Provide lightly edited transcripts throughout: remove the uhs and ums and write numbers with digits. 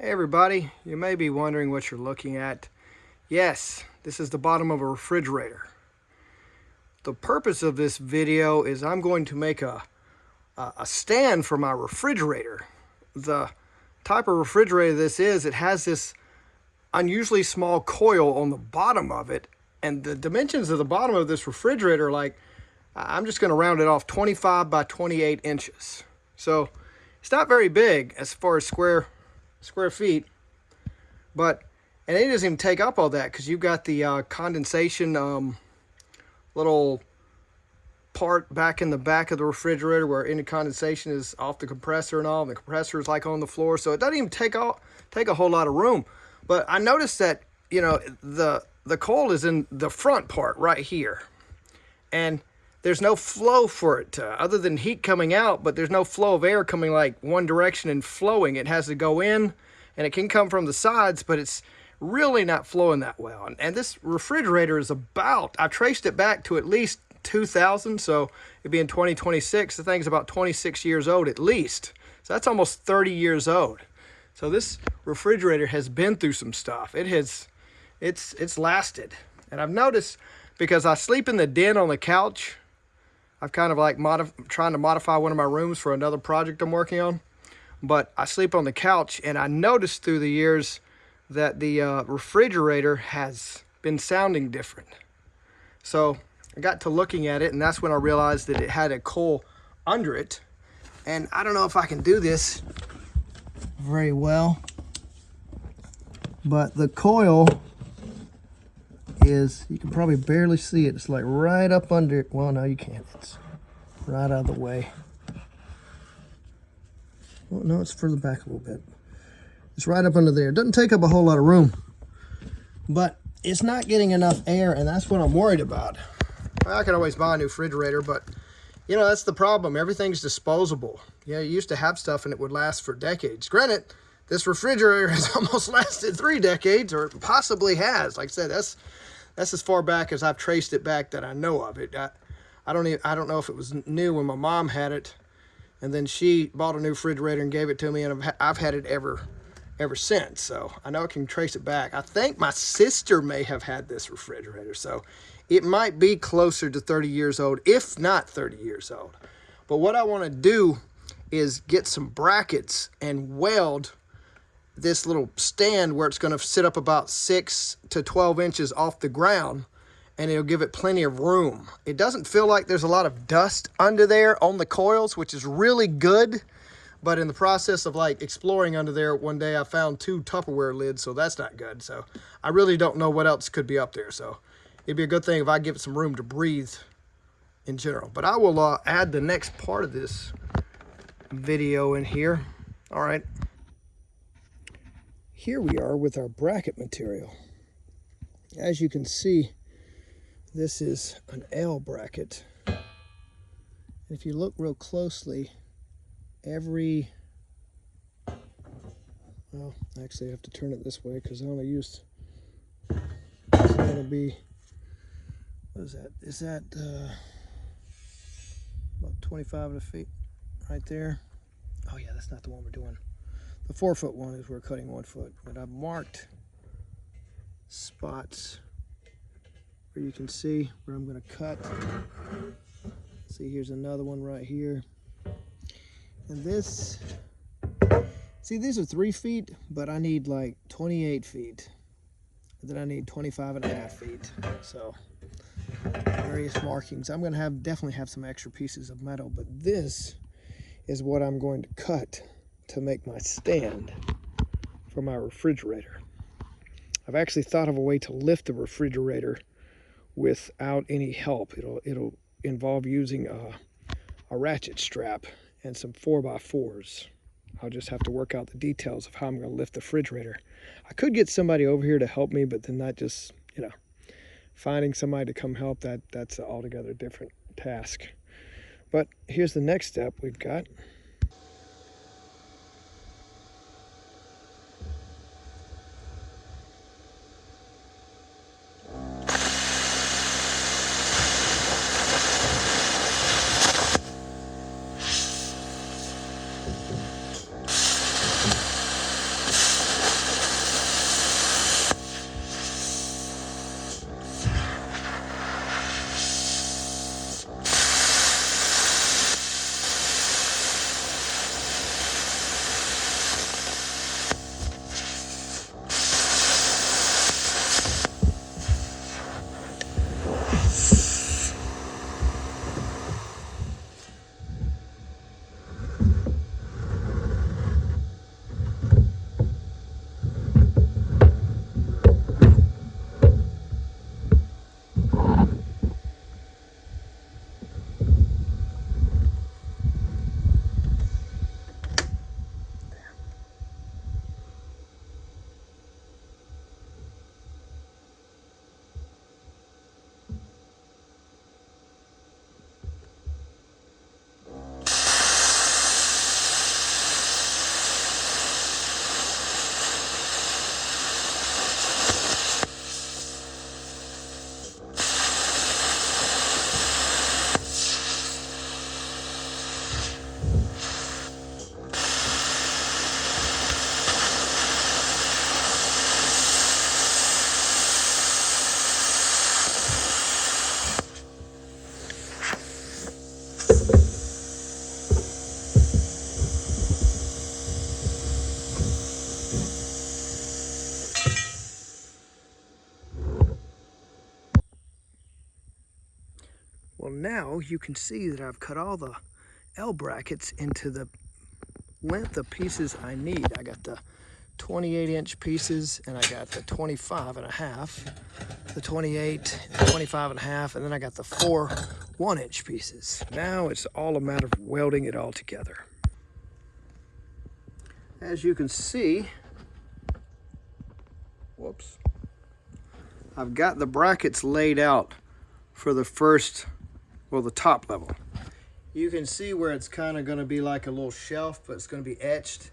Hey everybody, you may be wondering what you're looking at. Yes, this is the bottom of a refrigerator. The purpose of this video is I'm going to make a stand for my refrigerator. The type of refrigerator this is, it has this unusually small coil on the bottom of it, and the dimensions of the bottom of this refrigerator, like, I'm just going to round it off, 25 by 28 inches. So it's not very big as far as square feet, but and it doesn't even take up all that because you've got the condensation little part back in the back of the refrigerator where any condensation is off the compressor and all, and the compressor is like on the floor, so it doesn't even take a whole lot of room. But I noticed that, you know, the coil is in the front part right here, and there's no flow for it other than heat coming out, but there's no flow of air coming like one direction and flowing. It has to go in, and it can come from the sides, but it's really not flowing that well. And this refrigerator is about, I've traced it back to at least 2000, so it'd be in 2026. The thing's about 26 years old at least. So that's almost 30 years old. So this refrigerator has been through some stuff. It's lasted. And I've noticed, because I sleep in the den on the couch, I've kind of like trying to modify one of my rooms for another project I'm working on. But I sleep on the couch, and I noticed through the years that the refrigerator has been sounding different. So I got to looking at it, and that's when I realized that it had a coil under it. And I don't know if I can do this very well, but the coil is, you can probably barely see it. It's like right up under it. Well, no, you can't. It's right out of the way. Well, no, it's further back a little bit. It's right up under there. It doesn't take up a whole lot of room, but it's not getting enough air, and that's what I'm worried about. I can always buy a new refrigerator, but you know, that's the problem. Everything's disposable. You know, you used to have stuff and it would last for decades. Granted, this refrigerator has almost lasted 3 decades, or possibly has. Like I said, that's as far back as I've traced it back that I know of it. I don't know if it was new when my mom had it, and then she bought a new refrigerator and gave it to me, and I've had it ever since. So I know I can trace it back. I think my sister may have had this refrigerator, so it might be closer to 30 years old, if not 30 years old. But what I want to do is get some brackets and weld this little stand where it's going to sit up about 6 to 12 inches off the ground, and it'll give it plenty of room. It doesn't feel like there's a lot of dust under there on the coils, which is really good. But in the process of like exploring under there, one day I found 2 Tupperware lids, so that's not good. So I really don't know what else could be up there. So it'd be a good thing if I give it some room to breathe in general. But I will add the next part of this video in here. All right. Here we are with our bracket material. As you can see, this is an L bracket. And if you look real closely, well, actually I have to turn it this way because I only used, it's going to be, what is that? Is that about 25 feet right there? Oh yeah, that's not the one we're doing. The 4-foot one is we're cutting 1 foot, but I've marked spots where you can see where I'm going to cut. See, here's another one right here. And this, see, these are 3 feet, but I need like 28 feet. And then I need 25.5 feet. So various markings. I'm going to definitely have some extra pieces of metal, but this is what I'm going to cut to make my stand for my refrigerator. I've actually thought of a way to lift the refrigerator without any help. It'll involve using a ratchet strap and some 4x4s. I'll just have to work out the details of how I'm going to lift the refrigerator. I could get somebody over here to help me, but then that just, you know, finding somebody to come help, that's an altogether different task. But here's the next step we've got. Well, now you can see that I've cut all the L brackets into the length of pieces I need. I got the 28-inch pieces, and I got the 25.5, the 28, 25.5, and then I got the 4 1-inch pieces. Now it's all a matter of welding it all together. As you can see, whoops, I've got the brackets laid out for the first, well, the top level. You can see where it's kind of going to be like a little shelf, but it's going to be etched.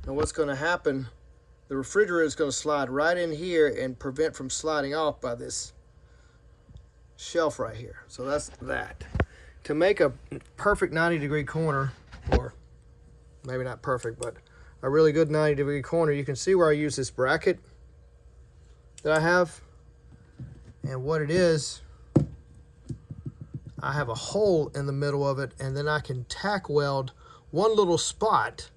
And what's going to happen, the refrigerator is going to slide right in here and prevent from sliding off by this shelf right here. So that's that. To make a perfect 90-degree corner, or maybe not perfect, but a really good 90-degree corner, you can see where I use this bracket that I have. And what it is, I have a hole in the middle of it, and then I can tack weld one little spot,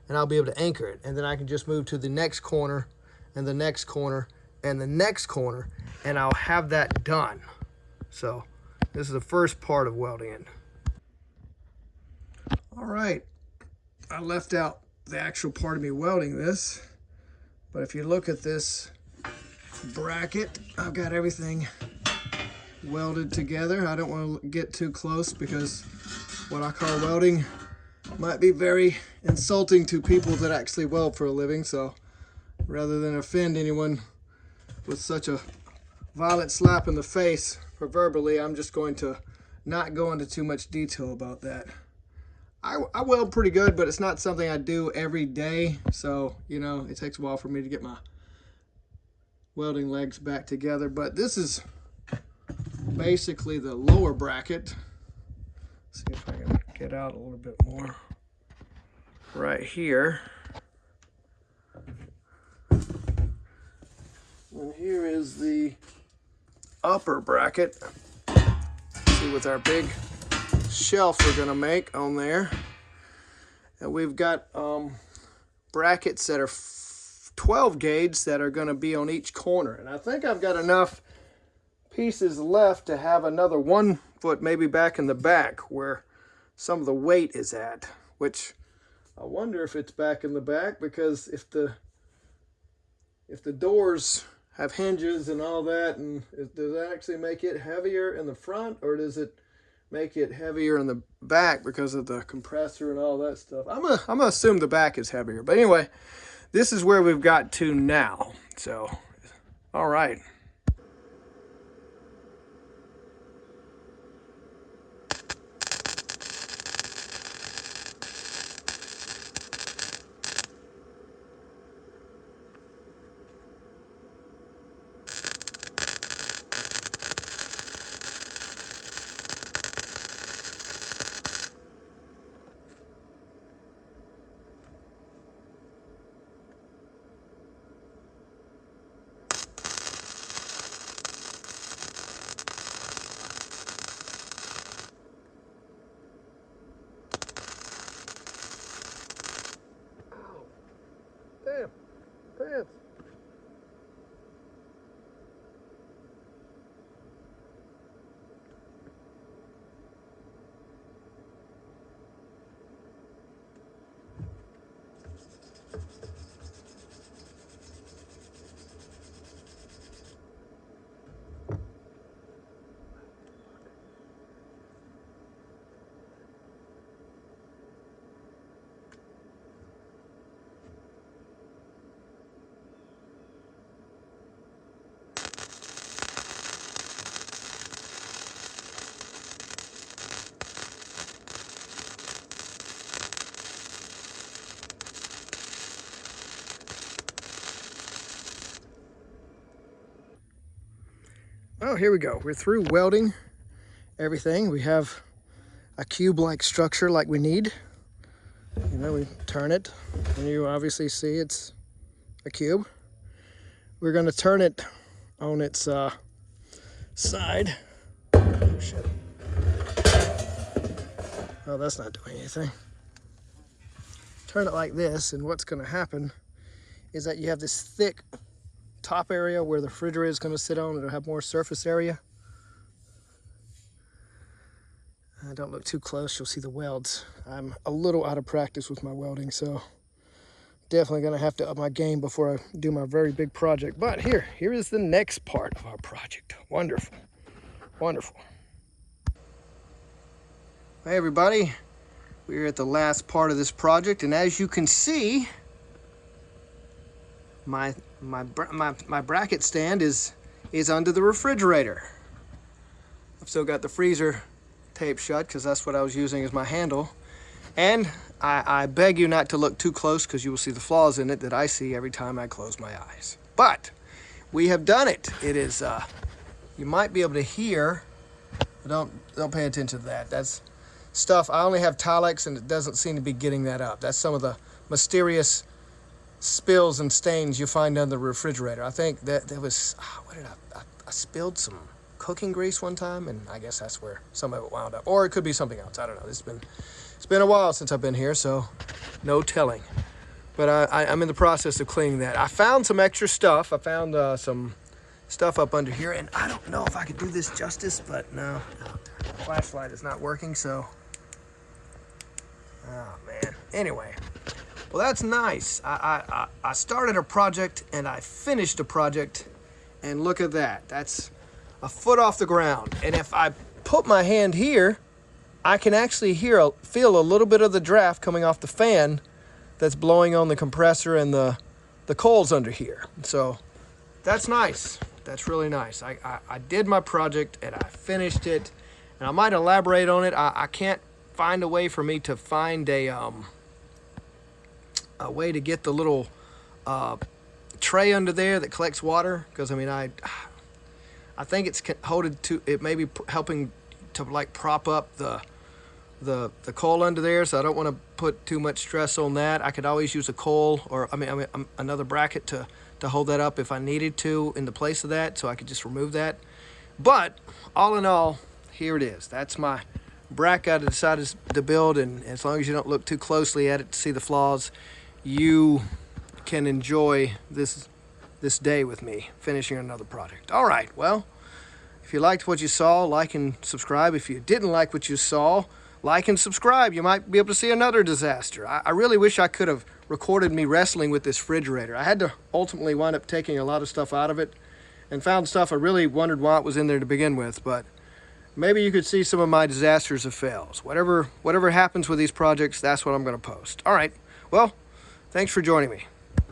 and I'll be able to anchor it. And then I can just move to the next corner, and the next corner, and the next corner, and I'll have that done. So this is the first part of welding it. All right, I left out the actual part of me welding this, but if you look at this bracket, I've got everything welded together. I don't want to get too close because what I call welding might be very insulting to people that actually weld for a living. So rather than offend anyone with such a violent slap in the face proverbially, I'm just going to not go into too much detail about that. I weld pretty good, but it's not something I do every day. So, you know, it takes a while for me to get my welding legs back together. But this is basically the lower bracket. Let's see if I can get out a little bit more. Right here. And here is the upper bracket. See, with our big shelf we're gonna make on there. And we've got brackets that are 12 gauge that are gonna be on each corner. And I think I've got enough pieces left to have another 1 foot maybe back in the back where some of the weight is at, which I wonder if it's back in the back, because if the doors have hinges and all that, and does that actually make it heavier in the front, or does it make it heavier in the back because of the compressor and all that stuff? I'm gonna assume the back is heavier. But anyway, this is where we've got to now. So, all right. Damn, pants. Oh, here we go. We're through welding everything. We have a cube-like structure like we need. You know, we turn it, and you obviously see it's a cube. We're going to turn it on its side. Oh, shit. Oh, that's not doing anything. Turn it like this, and what's going to happen is that you have this thick top area where the refrigerator is going to sit on. It'll have more surface area. Don't look too close, you'll see the welds. I'm a little out of practice with my welding, so definitely gonna have to up my game before I do my very big project. But here is the next part of our project. Wonderful, wonderful. Hey everybody, we're at the last part of this project, and as you can see, my bracket stand is under the refrigerator. I've still got the freezer taped shut because that's what I was using as my handle. And I beg you not to look too close because you will see the flaws in it that I see every time I close my eyes. But we have done it. It is, you might be able to hear, but don't pay attention to that. That's stuff, I only have Tilex and it doesn't seem to be getting that up. That's some of the mysterious spills and stains you find under the refrigerator. I think that there was, what did I spilled some cooking grease one time, and I guess that's where some of it wound up. Or it could be something else, I don't know. It's been a while since I've been here, so no telling. But I'm in the process of cleaning that. I found some extra stuff. I found some stuff up under here, and I don't know if I could do this justice, but no, the flashlight is not working, so. Oh man, anyway. Well, that's nice. I started a project and I finished a project, and look at that. That's a foot off the ground. And if I put my hand here, I can actually feel a little bit of the draft coming off the fan that's blowing on the compressor and the coals under here. So that's nice. That's really nice. I did my project and I finished it, and I might elaborate on it. I can't find a way for me to find a way to get the little tray under there that collects water, because I mean I think it's holded to it, may be helping to like prop up the coal under there, so I don't want to put too much stress on that. I could always use a coal, or I mean another bracket to hold that up if I needed to in the place of that, so I could just remove that. But all in all, here it is. That's my bracket I decided to build, and as long as you don't look too closely at it to see the flaws, you can enjoy this day with me finishing another project. All right, well, if you liked what you saw, like and subscribe. If you didn't like what you saw, like and subscribe. You might be able to see another disaster. I really wish I could have recorded me wrestling with this refrigerator. I had to ultimately wind up taking a lot of stuff out of it and found stuff I really wondered why it was in there to begin with, but maybe you could see some of my disasters or fails. Whatever happens with these projects, that's what I'm going to post. All right, well, thanks for joining me.